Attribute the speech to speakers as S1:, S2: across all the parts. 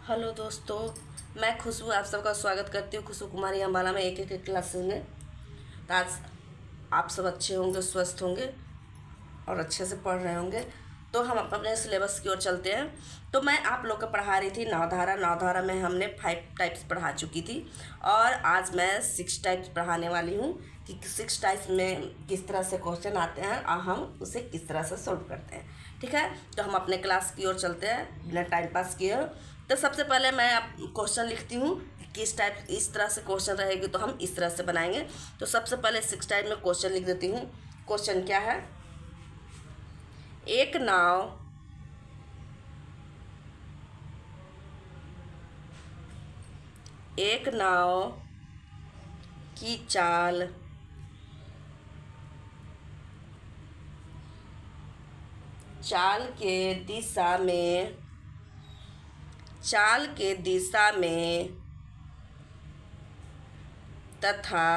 S1: Hello दोस्तों, मैं खुशबू आप सबका स्वागत करती हूँ खुशबू कुमारी अम्बाला में एक क्लासेस में। तो आज आप सब अच्छे होंगे, स्वस्थ होंगे और अच्छे से पढ़ रहे होंगे। तो हम अपने सिलेबस की ओर चलते हैं। तो मैं आप लोग को पढ़ा रही थी नवधारा में हमने 5 टाइप्स पढ़ा चुकी थी और आज मैं 6 टाइप्स पढ़ाने वाली हूँ कि 6 टाइप्स में किस तरह से क्वेश्चन आते हैं और हम उसे किस तरह से सॉल्व करते हैं। ठीक है, तो हम अपने क्लास की ओर चलते हैं बिना टाइम पास किए। तो सबसे पहले मैं क्वेश्चन लिखती हूँ किस टाइप इस तरह से क्वेश्चन रहेगी तो हम इस तरह से बनाएंगे। तो सबसे पहले 6 टाइप में क्वेश्चन लिख देती हूँ। क्वेश्चन क्या है? एक नाव की चाल के दिशा में तथा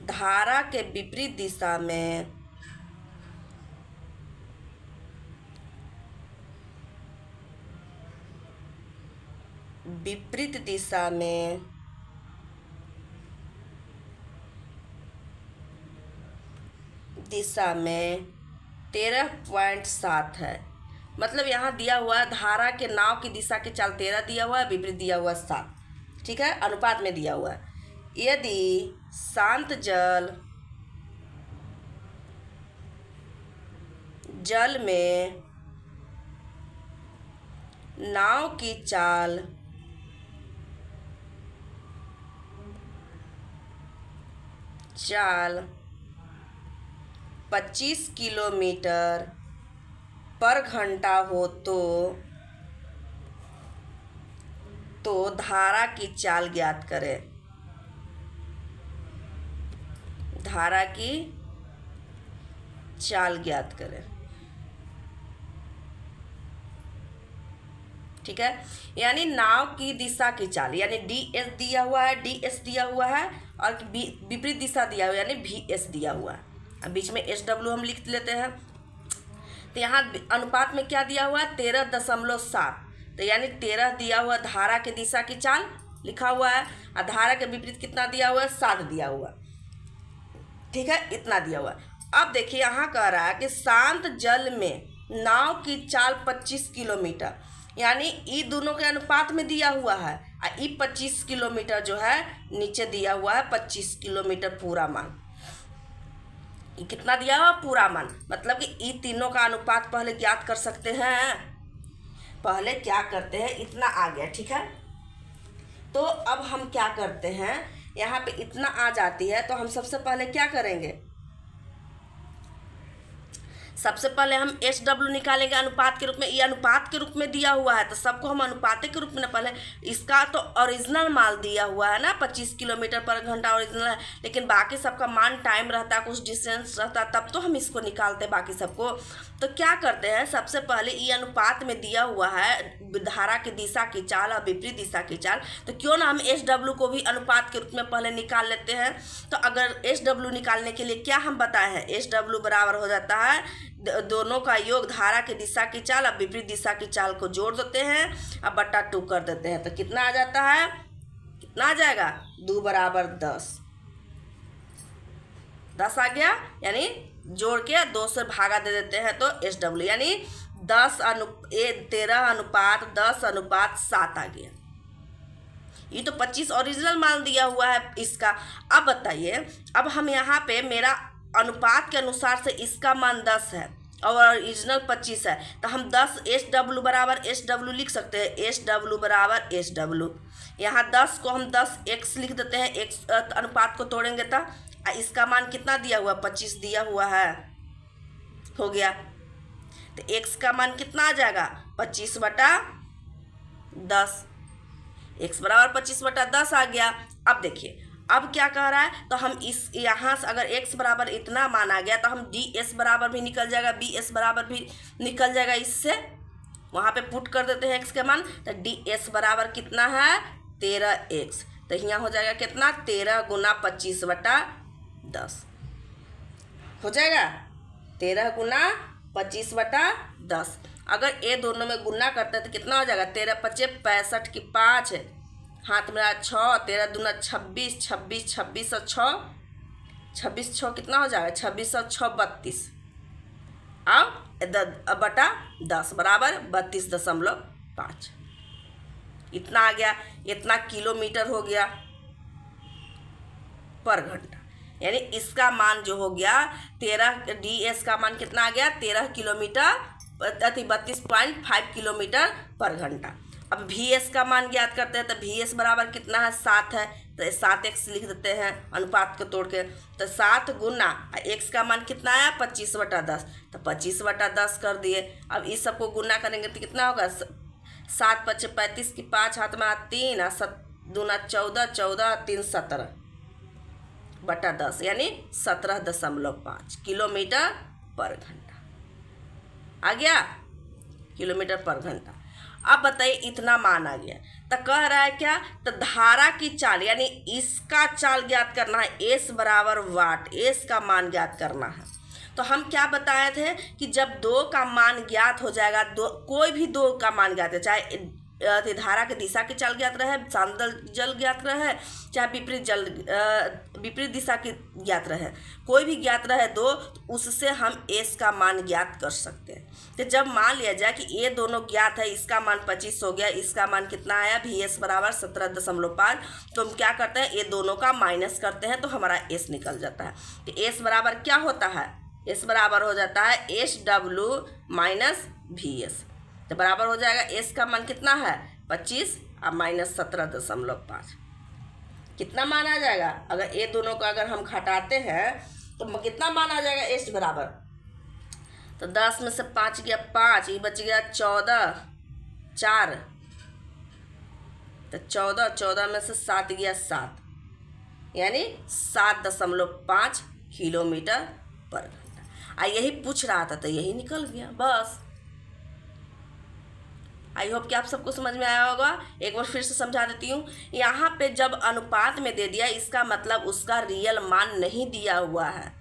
S1: धारा के विपरीत दिशा में दिशा में 13.7 है। मतलब यहाँ दिया हुआ है धारा के नाव की दिशा की चाल 13 दिया हुआ है, विपरीत दिया हुआ है 7। ठीक है, अनुपात में दिया हुआ है। यदि शांत जल में नाव की चाल 25 किलोमीटर पर घंटा हो तो धारा की चाल ज्ञात करें। धारा की चाल ज्ञात करें। ठीक है, यानी नाव की दिशा की चाल यानी ds दिया हुआ है और विपरीत दिशा दिया हुआ है यानी vs दिया हुआ है। अब बीच में SW हम लिख लेते हैं। तो यहाँ अनुपात में क्या दिया हुआ है? 13.7। तो यानी 13 दिया हुआ धारा के दिशा की चाल लिखा हुआ है और धारा के विपरीत कितना दिया हुआ है? 7 दिया हुआ। ठीक है, इतना दिया हुआ है। अब देखिए यहाँ कह रहा है कि शांत जल में नाव की चाल 25 किलोमीटर, यानी ई दोनों के अनुपात में दिया हुआ है और ई 25 किलोमीटर जो है नीचे दिया हुआ है 25 किलोमीटर पूरा मान। कितना दिया हुआ? पूरा मान। मतलब कि ई तीनों का अनुपात पहले ज्ञात कर सकते हैं। पहले क्या करते हैं, इतना आ गया। ठीक है, तो अब हम क्या करते हैं, यहाँ पे इतना आ जाती है तो हम सबसे पहले क्या करेंगे? सबसे पहले हम SW निकालेंगे अनुपात के रूप में। ये अनुपात के रूप में दिया हुआ है तो सबको हम अनुपात के रूप में पहले, इसका तो ओरिजिनल मान दिया हुआ है ना 25 किलोमीटर पर घंटा ओरिजिनल है, लेकिन बाकी सबका मान टाइम रहता है, कुछ डिस्टेंस रहता है, तब तो हम इसको निकालते हैं बाकी सबको। तो क्या करते हैं, सबसे पहले ये अनुपात में दिया हुआ है धारा की दिशा की चाल और विपरीत दिशा की चाल, तो क्यों ना हम SW को भी अनुपात के रूप में पहले निकाल लेते हैं। तो अगर SW निकालने के लिए क्या हम बताए हैं, SW बराबर हो जाता है दोनों का योग धारा की दिशा की चाल और विपरीत दिशा की चाल को जोड़ देते हैं और बटा 2 कर देते हैं। तो कितना आ जाता है? कितना आ जाएगा? 2 बराबर 10 आ गया, यानी जोड़ के 2 से भागा दे देते हैं तो SW यानी 13:10:7 आ गया। ये तो 25 ओरिजिनल मान दिया हुआ है इसका। अब बताइए, अब हम यहाँ पे मेरा अनुपात के अनुसार से इसका मान 10 है और ओरिजिनल 25 है, तो हम 10 SW बराबर SW लिख सकते हैं। SW बराबर SW, यहाँ 10 को हम 10x लिख देते हैं। x अनुपात को तोड़ेंगे तो इसका मान कितना दिया हुआ? 25 दिया हुआ है, हो गया। तो x का मान कितना आ जाएगा? 25/10। x बराबर 25/10 आ गया। अब देखिए, अब क्या कह रहा है, तो हम इस यहाँ से अगर x बराबर इतना मान आ गया तो हम ds बराबर भी निकल जाएगा, bs बराबर भी निकल जाएगा। इससे वहाँ पे पुट कर देते हैं x के मान, तो ds बराबर कितना है? 13x। तो यहाँ हो जाएगा कितना? 13 गुना 25/10 हो जाएगा। 13 गुना 25/10 अगर ये दोनों में गुना करते हैं तो कितना हो जाएगा, 13 पचे 65 की 5 है, हाथ में 6, 13 दूना 26, 26 26 और 6, 26 6 कितना हो जाएगा, 26 और 6 32, अब बटा 10 बराबर 32.5, इतना आ गया, इतना किलोमीटर हो गया पर घंटा। यानी इसका मान जो हो गया 13, DS का मान कितना आ गया, 13 किलोमीटर 32.5 किलोमीटर पर घंटा। अब VS का मान ज्ञात करते हैं तो VS बराबर कितना है, 7 है, तो 7x लिख देते हैं अनुपात को तोड़ के, तो 7 गुना x का मान कितना आया 25/10, तो 25/10 कर दिए। अब इस सबको गुना करेंगे तो कितना होगा, 7 पचे 35 की 5, हाथ में 3 और 7 दूना 14, 14 3 17/10, यानी 17.5 किलोमीटर पर घंटा आ गया, किलोमीटर पर घंटा। अब बताइए इतना मान आ गया, तो कह रहा है क्या, तो धारा की चाल यानी इसका चाल ज्ञात करना है, एस बराबर वाट, एस का मान ज्ञात करना है। तो हम क्या बताए थे कि जब दो का मान ज्ञात हो जाएगा, दो कोई भी दो का मान ज्ञात है, चाहे धारा की दिशा की चाल ज्ञात रहे, शांत जल ज्ञात रहे, चाहे विपरीत दिशा की ज्ञात रहे, कोई भी ज्ञात रहे दो, तो उससे हम एस का मान ज्ञात कर सकते हैं। तो जब मान लिया जाए कि ये दोनों ज्ञात है, इसका मान 25 हो गया, इसका मान कितना आया, VS बराबर 17.5, तो हम क्या करते हैं, ये दोनों का माइनस करते हैं तो हमारा एस निकल जाता है। तो एस बराबर क्या होता है, एस बराबर हो जाता है SW माइनस VS, तो बराबर हो जाएगा, एस का मान कितना है 25 और माइनस 17.5, कितना मान आ जाएगा, अगर ये दोनों का अगर हम घटाते हैं तो कितना मान आ जाएगा एस बराबर, तो 10 में से 5 गया 5, ये बच गया 14 4, तो 14 में से 7 गया 7, यानी 7.5 किलोमीटर पर घंटा। यही पूछ रहा था तो यही निकल गया बस। आई होप कि आप सबको समझ में आया होगा। एक बार फिर से समझा देती हूँ, यहाँ पे जब अनुपात में दे दिया, इसका मतलब उसका रियल मान नहीं दिया हुआ है,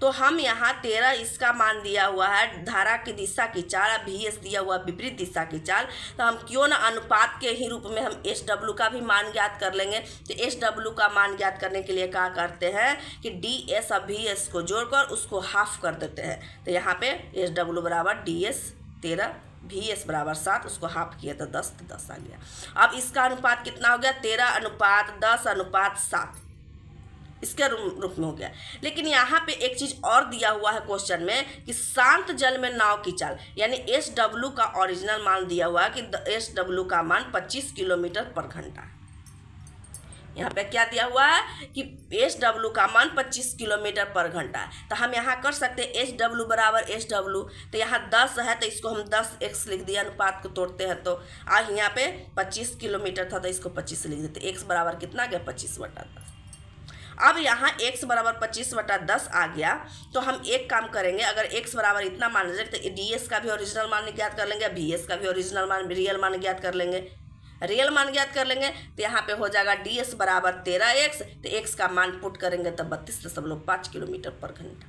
S1: तो हम यहाँ 13 इसका मान दिया हुआ है, धारा की दिशा की चाल, VS दिया हुआ विपरीत दिशा की चाल, तो हम क्यों ना अनुपात के ही रूप में हम SW का भी मान ज्ञात कर लेंगे। तो SW का मान ज्ञात करने के लिए क्या करते हैं कि DS और VS को जोड़कर उसको हाफ कर देते हैं, तो यहाँ पे SW बराबर DS 13, VS बराबर 7, उसको हाफ किया तो 10, तो 10 आ गया। अब इसका अनुपात कितना हो गया, 13:10:7, इसके रूप में हो गया। लेकिन यहाँ पे एक चीज़ और दिया हुआ है क्वेश्चन में कि शांत जल में नाव की चाल, यानी SW का ओरिजिनल मान दिया हुआ है कि SW का मान 25 किलोमीटर पर घंटा है। यहाँ पे क्या दिया हुआ है कि SW का मान 25 किलोमीटर पर घंटा है, तो हम यहाँ कर सकते हैं SW बराबर SW, तो यहाँ 10 है तो इसको हम 10x लिख दिया, अनुपात को तोड़ते हैं तो आज यहाँ पे 25 किलोमीटर था तो इसको 25 लिख देते, x बराबर कितना गया 25/10। अब यहाँ x बराबर 25/10 आ गया, तो हम एक काम करेंगे, अगर x बराबर इतना मान जाए तो DS का भी ओरिजिनल मान ज्ञात कर लेंगे, VS का भी ओरिजिनल मान रियल मान ज्ञात कर लेंगे, रियल मान ज्ञात कर लेंगे, तो यहाँ पे हो जाएगा DS बराबर 13x, तो x का मान पुट करेंगे तो 32.5 किलोमीटर पर घंटा।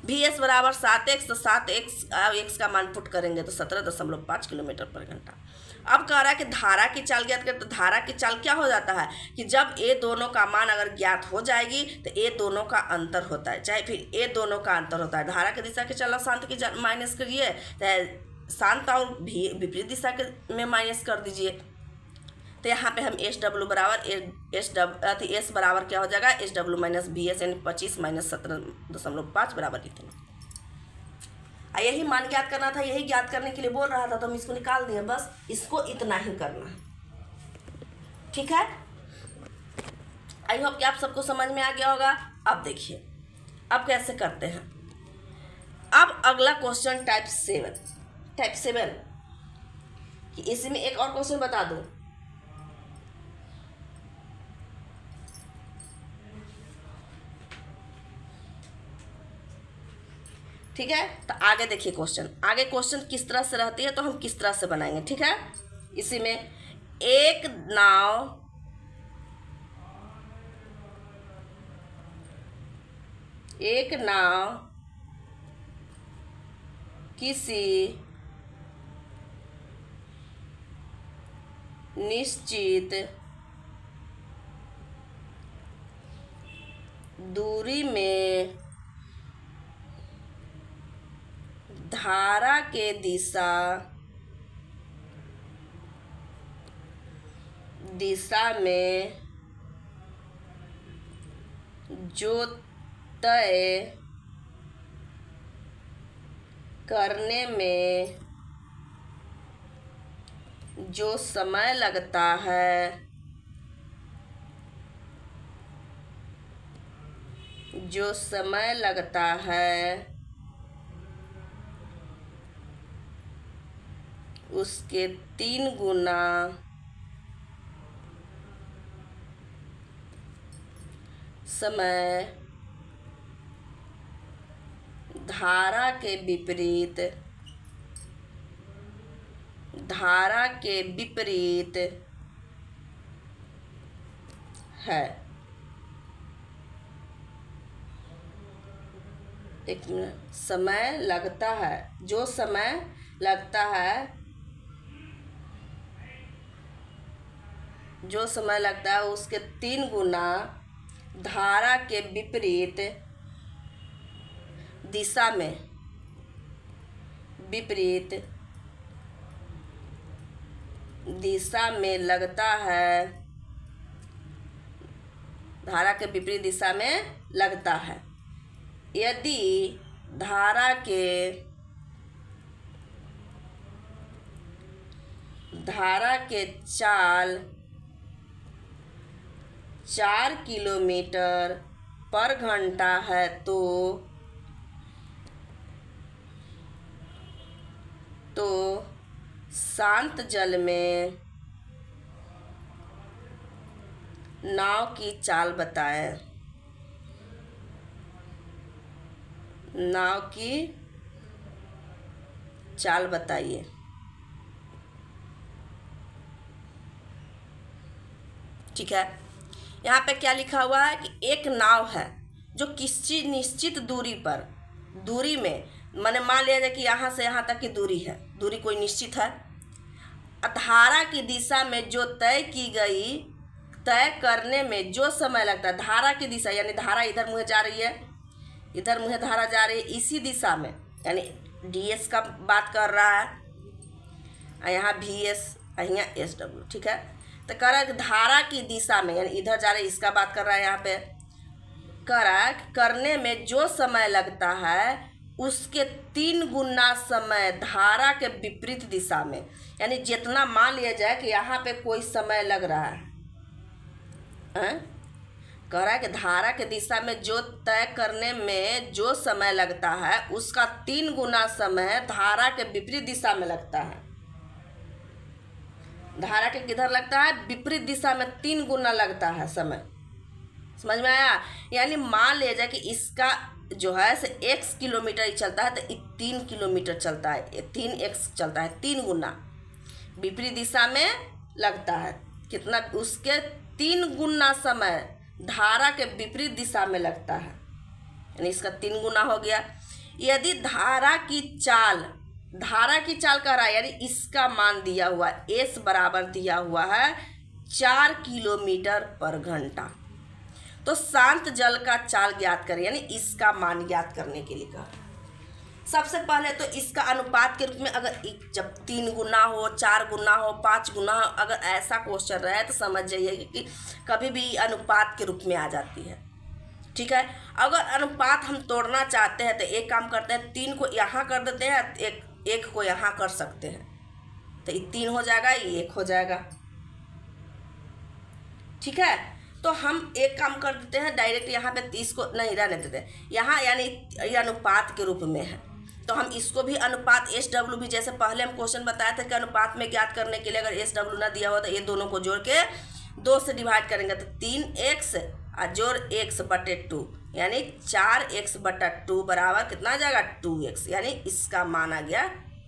S1: VS बराबर 7x, तो 7x का मान पुट करेंगे तो 17.5 किलोमीटर पर घंटा। अब कह रहा है कि धारा की चाल ज्ञात करें, तो धारा की चाल क्या हो जाता है कि जब ये दोनों का मान अगर ज्ञात हो जाएगी तो ये दोनों का अंतर होता है, चाहे फिर ये दोनों का अंतर होता है। धारा की दिशा के चाल शांत की माइनस करिए, शांत और विपरीत दिशा के में माइनस कर दीजिए, तो यहाँ पे हम SW बराबर S बराबर क्या हो जाएगा, SW माइनस VS, यानी 25 माइनस 17.5 बराबर इतना। यही मान ज्ञात करना था, यही ज्ञात करने के लिए बोल रहा था, तो हम इसको निकाल दिए, बस इसको इतना ही करना है, ठीक है। आई होप कि आप सबको समझ में आ गया होगा। अब देखिए अब कैसे करते हैं। अब अगला क्वेश्चन टाइप 7 कि इसमें एक और क्वेश्चन बता दूं, ठीक है। तो आगे देखिए क्वेश्चन किस तरह से रहती है, तो हम किस तरह से बनाएंगे, ठीक है। इसी में एक नाव किसी निश्चित दूरी में धारा के दिशा में जो तय करने में जो समय लगता है उसके 3 गुना समय धारा के विपरीत है। एक मिनट, समय लगता है, जो समय लगता है उसके 3 गुना धारा के विपरीत दिशा में लगता है, धारा के विपरीत दिशा में लगता है। यदि धारा के चाल 4 किलोमीटर पर घंटा है तो शांत जल में नाव की चाल बताएं। नाव की चाल बताइए। ठीक है, यहाँ पे क्या लिखा हुआ है कि एक नाव है जो किसी निश्चित दूरी में मैंने मान लिया जाए कि यहाँ से यहाँ तक की दूरी कोई निश्चित है। धारा की दिशा में जो तय करने में जो समय लगता है, धारा की दिशा यानी धारा इधर मुँह जा रही है, इधर मुँह धारा जा रही है, इसी दिशा में यानी DS का बात कर रहा है, यहाँ VS, यहाँ SW। ठीक है, तो कह रहा है धारा की दिशा में यानी इधर जा रही है, इसका बात कर रहा है। यहाँ पे कह रहा है करने में जो समय लगता है उसके 3 गुना समय धारा के विपरीत दिशा में, यानी जितना मान लिया जाए कि यहाँ पे कोई समय लग रहा है, कह रहा है कि धारा के दिशा में जो तय करने में जो समय लगता है उसका 3 गुना समय धारा के विपरीत दिशा में लगता है। धारा के किधर लगता है? विपरीत दिशा में 3 गुना लगता है समय। समझ में आया? यानी मान लिया जाए कि इसका जो है से x किलोमीटर ही चलता है तो 3 किलोमीटर चलता है, 3x चलता है, 3 गुना विपरीत दिशा में लगता है। कितना? उसके 3 गुना समय धारा के विपरीत दिशा में लगता है, यानी इसका 3 गुना हो गया। यदि धारा की चाल कह रहा है, यानी इसका मान दिया हुआ S बराबर दिया हुआ है 4 किलोमीटर पर घंटा, तो शांत जल का चाल ज्ञात करें, यानी इसका मान ज्ञात करने के लिए कहा। सबसे पहले तो इसका अनुपात के रूप में अगर जब 3 गुना हो, 4 गुना हो, 5 गुना हो, अगर ऐसा क्वेश्चन रहे तो समझ जाइए कि कभी भी अनुपात के रूप में आ जाती है। ठीक है, अगर अनुपात हम तोड़ना चाहते हैं तो एक काम करते हैं, 3 को यहाँ कर देते हैं, एक को यहाँ कर सकते हैं, तो ये 3 हो जाएगा, ये 1 हो जाएगा। ठीक है, तो हम एक काम कर देते हैं, डायरेक्ट यहाँ पे 30 को नहीं रहने देते हैं, यहाँ यानी ये अनुपात के रूप में है, तो हम इसको भी अनुपात SW भी, जैसे पहले हम क्वेश्चन बताया था कि अनुपात में ज्ञात करने के लिए अगर SW ना दिया हुआ तो ये दोनों को जोड़ के 2 से डिवाइड करेंगे तो 3x और जोड़ x बटे 2, यानी 4x बटा 2 बराबर कितना आ जाएगा? 2x, यानी इसका मान आ गया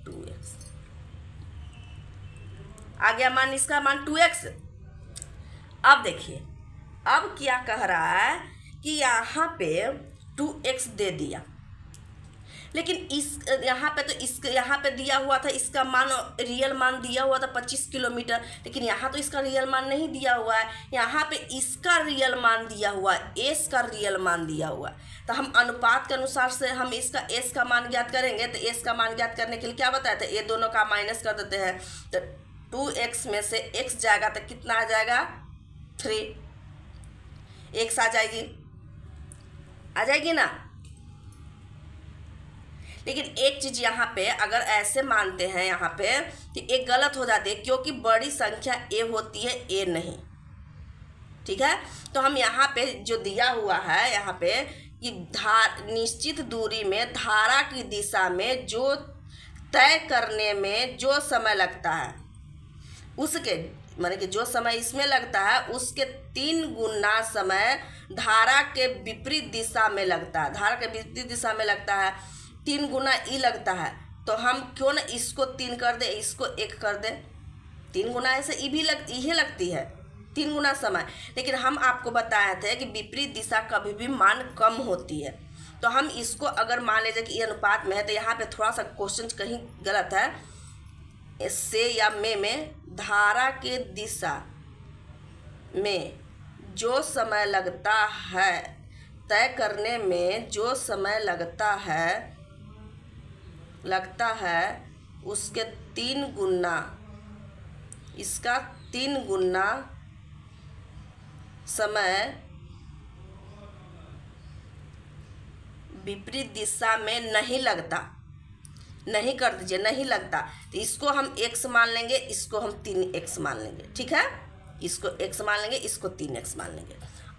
S1: 2x। आ गया मान, इसका मान 2x। अब देखिए, अब क्या कह रहा है कि यहाँ पे 2x दे दिया, लेकिन इस यहाँ पे तो इस यहाँ पे दिया हुआ था, इसका मान रियल मान दिया हुआ था 25 किलोमीटर, लेकिन यहाँ तो इसका रियल मान नहीं दिया हुआ है, यहाँ पे इसका रियल मान दिया हुआ है, एस का रियल मान दिया हुआ है। तो हम अनुपात के अनुसार से हम इसका एस का मान ज्ञात करेंगे। तो एस का मान ज्ञात करने के लिए क्या बताया था, ये दोनों का माइनस कर देते हैं। तो 2x में से x जाएगा तो कितना आ जाएगा 3, x आ जाएगी ना। लेकिन एक चीज़ यहाँ पे अगर ऐसे मानते हैं यहाँ पे तो एक गलत हो जाती है, क्योंकि बड़ी संख्या ए होती है, ए नहीं। ठीक है, तो हम यहाँ पे जो दिया हुआ है यहाँ पे कि निश्चित दूरी में धारा की दिशा में जो तय करने में जो समय लगता है उसके माने कि जो समय इसमें लगता है उसके 3 गुना समय धारा के विपरीत दिशा में लगता है। धारा के विपरीत दिशा में लगता है 3 गुना ई लगता है। तो हम क्यों ना इसको 3 कर दे, इसको 1 कर दे। 3 गुना ऐसे ई भी यही लगती है 3 गुना समय। लेकिन हम आपको बताए थे कि विपरीत दिशा कभी भी मान कम होती है। तो हम इसको अगर मान लीजिए कि ये अनुपात में है, तो यहाँ पे थोड़ा सा क्वेश्चन कहीं गलत है। से या में धारा के दिशा में जो समय लगता है तय करने में जो समय लगता है उसके 3 गुना, इसका 3 गुना समय विपरीत दिशा में नहीं लगता। नहीं कर दीजिए, नहीं लगता। तो इसको हम x मान लेंगे, इसको हम 3x मान लेंगे। ठीक है, इसको x मान लेंगे, इसको 3x मान लेंगे।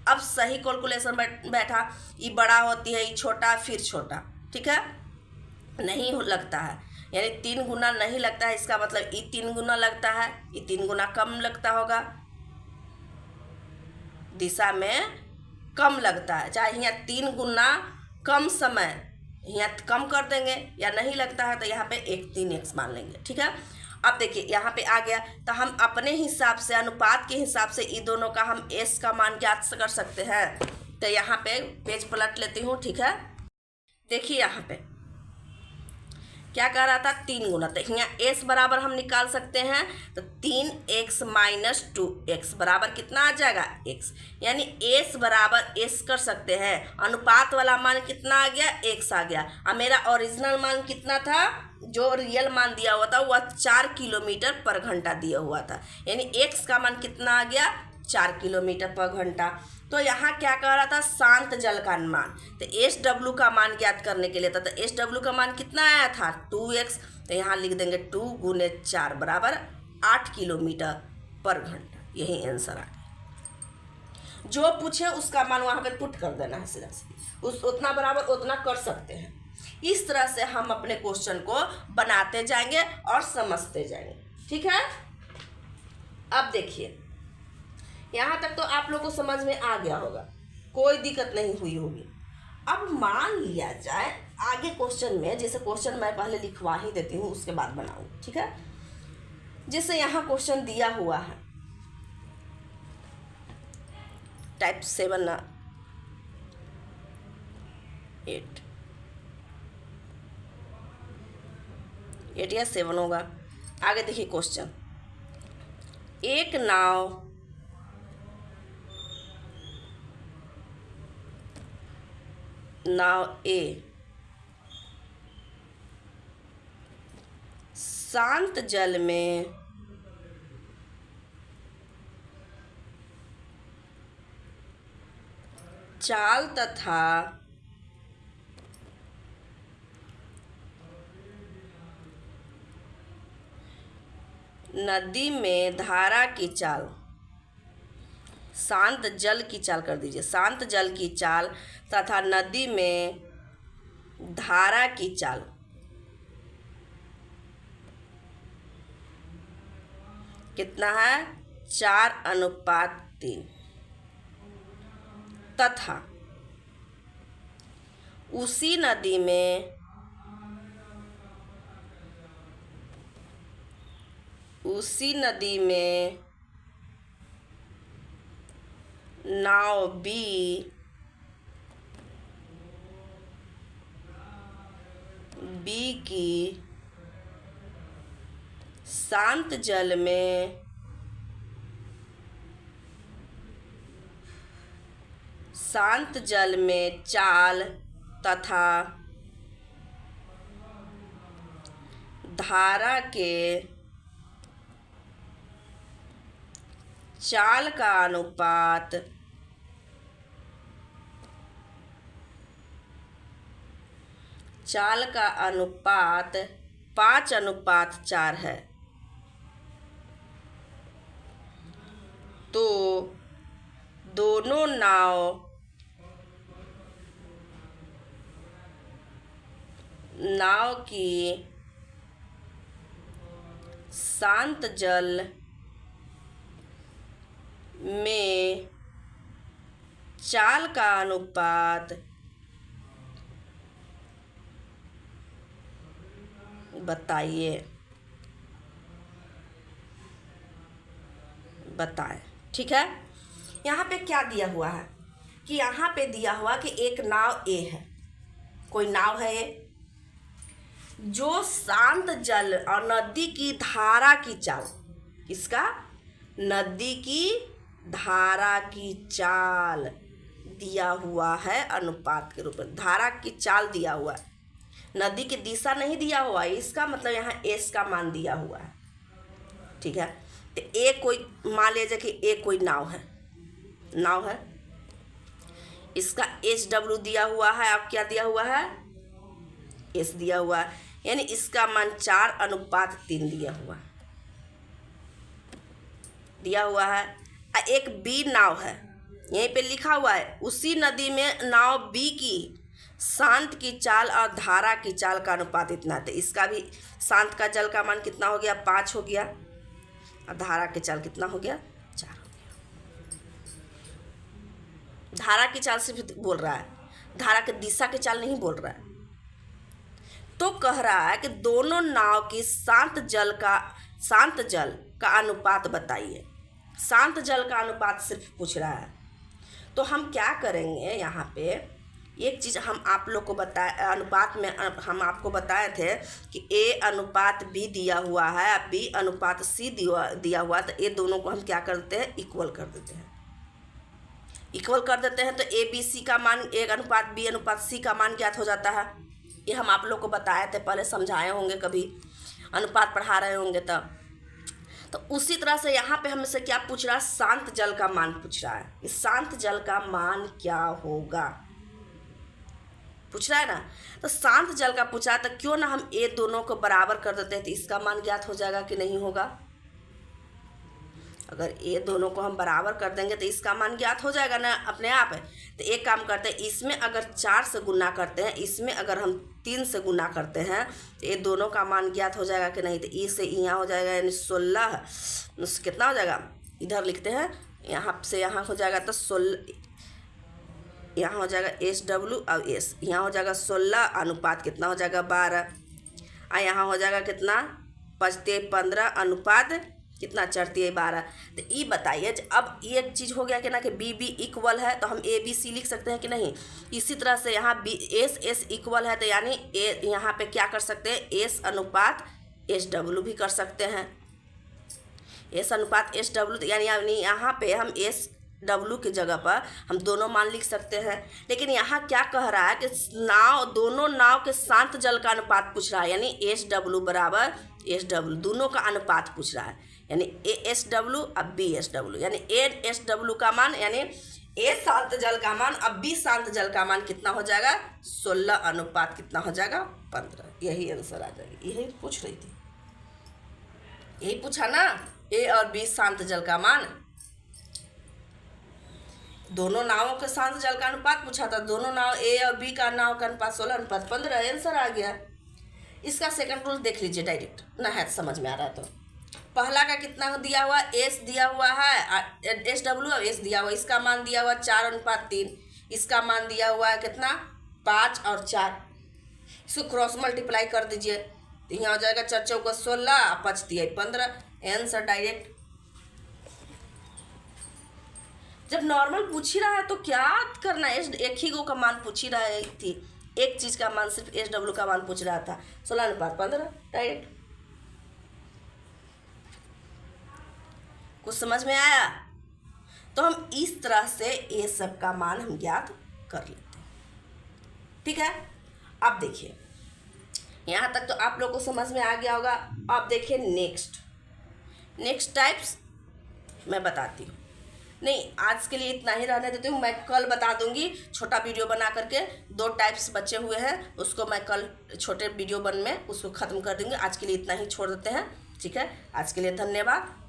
S1: अब सही कैलकुलेशन बैठा, ये बड़ा होती है, ये छोटा, फिर छोटा। ठीक है, नहीं लगता है यानी 3 गुना नहीं लगता है, इसका मतलब ये 3 गुना लगता है, ये 3 गुना कम लगता होगा, दिशा में कम लगता है। चाहे यहाँ 3 गुना कम समय यहाँ कम कर देंगे, या नहीं लगता है तो यहाँ पे 3x मान लेंगे। ठीक है, अब देखिए यहाँ पे आ गया। तो हम अपने हिसाब से अनुपात के हिसाब से ये दोनों का हम s का मान ज्ञात कर सकते हैं। तो यहाँ पे पेज पलट लेती हूँ। ठीक है, देखिए यहाँ पे क्या कह रहा था, 3 गुना। तो यहाँ s बराबर हम निकाल सकते हैं। तो 3x माइनस 2x बराबर कितना आ जाएगा, x। यानी s बराबर s कर सकते हैं। अनुपात वाला मान कितना आ गया, x आ गया। और मेरा ओरिजिनल मान कितना था, जो रियल मान दिया हुआ था वह 4 किलोमीटर पर घंटा दिया हुआ था। यानी x का मान कितना आ गया, 4 किलोमीटर पर घंटा। तो यहाँ क्या कह रहा था, शांत जल का मान। तो SW का मान ज्ञात करने के लिए था। तो SW का मान कितना आया था, 2x। तो यहाँ लिख देंगे 2 गुने 4 बराबर 8 किलोमीटर पर घंटा। यही आंसर आ गया। जो पूछे उसका मान वहाँ पे पुट कर देना है सीधा सीधा, उस उतना बराबर उतना कर सकते हैं। इस तरह से हम अपने क्वेश्चन को बनाते जाएंगे और समझते जाएंगे। ठीक है, अब देखिए यहाँ तक तो आप लोग को समझ में आ गया होगा, कोई दिक्कत नहीं हुई होगी। अब मान लिया जाए आगे क्वेश्चन में, जैसे क्वेश्चन मैं पहले लिखवा ही देती हूँ उसके बाद बनाऊँ। ठीक है, जैसे यहाँ क्वेश्चन दिया हुआ है टाइप 7 ना 8 या 7 होगा। आगे देखिए क्वेश्चन, एक नाव ए शांत जल में चाल तथा नदी में धारा की चाल, शांत जल की चाल कर दीजिए, शांत जल की चाल तथा नदी में धारा की चाल कितना है, 4:3 तथा उसी नदी में नाव बी बी की शांत जल में चाल तथा धारा के चाल का अनुपात 5:4 है, तो दोनों नाव की शांत जल में चाल का अनुपात बताएं। ठीक है। यहाँ पे क्या दिया हुआ है कि यहाँ पे दिया हुआ कि एक नाव ए है, कोई नाव है ये, जो शांत जल और नदी की धारा की चाल, इसका नदी की धारा की चाल दिया हुआ है अनुपात के रूप में। धारा की चाल दिया हुआ है, नदी की दिशा नहीं दिया हुआ है। इसका मतलब यहाँ एस का मान दिया हुआ है। ठीक है। तो ए कोई, मान लीजिए कि ए कोई नाव है, इसका HW दिया हुआ है। अब क्या दिया हुआ है? एस दिया हुआ है, यानी इसका मान 4:3 दिया हुआ है। एक बी नाव है, यहीं पे लिखा हुआ है, उसी नदी में नाव बी की शांत की चाल और धारा की चाल का अनुपात इतना है। तो इसका भी शांत का जल का मान कितना हो गया? 5 हो गया, और धारा की चाल कितना हो गया? 4 हो गया। धारा की चाल सिर्फ बोल रहा है, धारा की दिशा की चाल नहीं बोल रहा है। तो कह रहा है कि दोनों नाव की शांत जल का अनुपात बताइए। शांत जल का अनुपात सिर्फ पूछ रहा है। तो हम क्या करेंगे, यहाँ पे एक चीज़ हम आप लोग को बताए, अनुपात में हम आपको बताए थे कि ए अनुपात बी दिया हुआ है, बी अनुपात सी दिया हुआ, तो ये दोनों को हम क्या कर देते हैं? इक्वल कर देते हैं। तो ए बी सी का मान, ए अनुपात बी अनुपात सी का मान ज्ञात हो जाता है। ये हम आप लोग को बताए थे, पहले समझाए होंगे, कभी अनुपात पढ़ा रहे होंगे तब। तो उसी तरह से यहाँ पे हमसे क्या पूछ रहा है? शांत जल का मान पूछ रहा है। इस शांत जल का मान क्या होगा पूछ रहा है ना। तो शांत जल का पूछा, तो क्यों ना हम ये दोनों को बराबर कर देते हैं, तो इसका मान ज्ञात हो जाएगा कि नहीं होगा? अगर ये दोनों को हम बराबर कर देंगे तो इसका मान ज्ञात हो जाएगा ना अपने आप। तो एक काम करते हैं, इसमें अगर 4 से गुना करते हैं, इसमें अगर हम 3 से गुना करते हैं, तो ये दोनों का मान ज्ञात हो जाएगा कि नहीं? तो ई से यहाँ हो जाएगा, यानी 16 कितना हो जाएगा? इधर लिखते हैं, यहाँ से यहाँ हो जाएगा, तो 16, यहाँ हो जाएगा HW और एस, यहाँ हो जाएगा 16, अनुपात कितना हो जाएगा? 12, और यहाँ हो जाएगा कितना? 5:15, अनुपात कितना? 4:12। तो ये बताइए, अब ये चीज़ हो गया कि ना कि बी बी इक्वल है, तो हम ए बी सी लिख सकते हैं कि नहीं? इसी तरह से यहाँ बी एस एस इक्वल है, तो यानी ए यहाँ पे क्या कर सकते हैं? एस अनुपात HW भी कर सकते हैं। एस अनुपात HW, यानी यहाँ पे हम HW की जगह पर हम दोनों मान लिख सकते हैं। लेकिन यहाँ क्या कह रहा है कि दोनों नाव के शांत जल का अनुपात पूछ रहा है, यानी HW बराबर HW, दोनों का अनुपात पूछ रहा है, यानी ASW अब BSW, यानी ASW का मान, यानी ए शांत जल का मान अब बी शांत जल का मान कितना हो जाएगा? 16, अनुपात कितना हो जाएगा? 15। यही आंसर आ जाएगा। यही पूछ रही थी, यही पूछा ना, ए और बी शांत जल का मान। दोनों नावों के शांत जल का अनुपात पूछा था, दोनों नाव ए और बी का नाव का अनुपात 16:15, आंसर आ गया। इसका सेकंड रूल देख लीजिए डायरेक्ट, ना है समझ में आ रहा है तो। पहला का कितना दिया हुआ? एस दिया हुआ है, HW और एस दिया हुआ, इसका मान दिया हुआ 4:3, इसका मान दिया हुआ है कितना? 5 और 4, इसको क्रॉस मल्टीप्लाई कर दीजिए, तो यहाँ हो जाएगा 4 चौका 16, 5 दिया 15, आंसर डायरेक्ट। जब नॉर्मल पूछ ही रहा है तो क्या करना है? एक ही गो का मान पूछ ही रहा थी, एक चीज़ का मान, सिर्फ SW का मान पूछ रहा था, 16:15 डायरेक्ट। कुछ समझ में आया? तो हम इस तरह से ये सब का मान हम ज्ञात कर लेते हैं। ठीक है, अब देखिए यहाँ तक तो आप लोग को समझ में आ गया होगा। अब देखिए नेक्स्ट टाइप्स मैं बताती हूँ। नहीं, आज के लिए इतना ही रहने देती हूँ, मैं कल बता दूंगी छोटा वीडियो बना करके। 2 टाइप्स बचे हुए हैं, उसको मैं कल छोटे वीडियो में उसको ख़त्म कर दूंगी। आज के लिए इतना ही छोड़ देते हैं। ठीक है, आज के लिए धन्यवाद।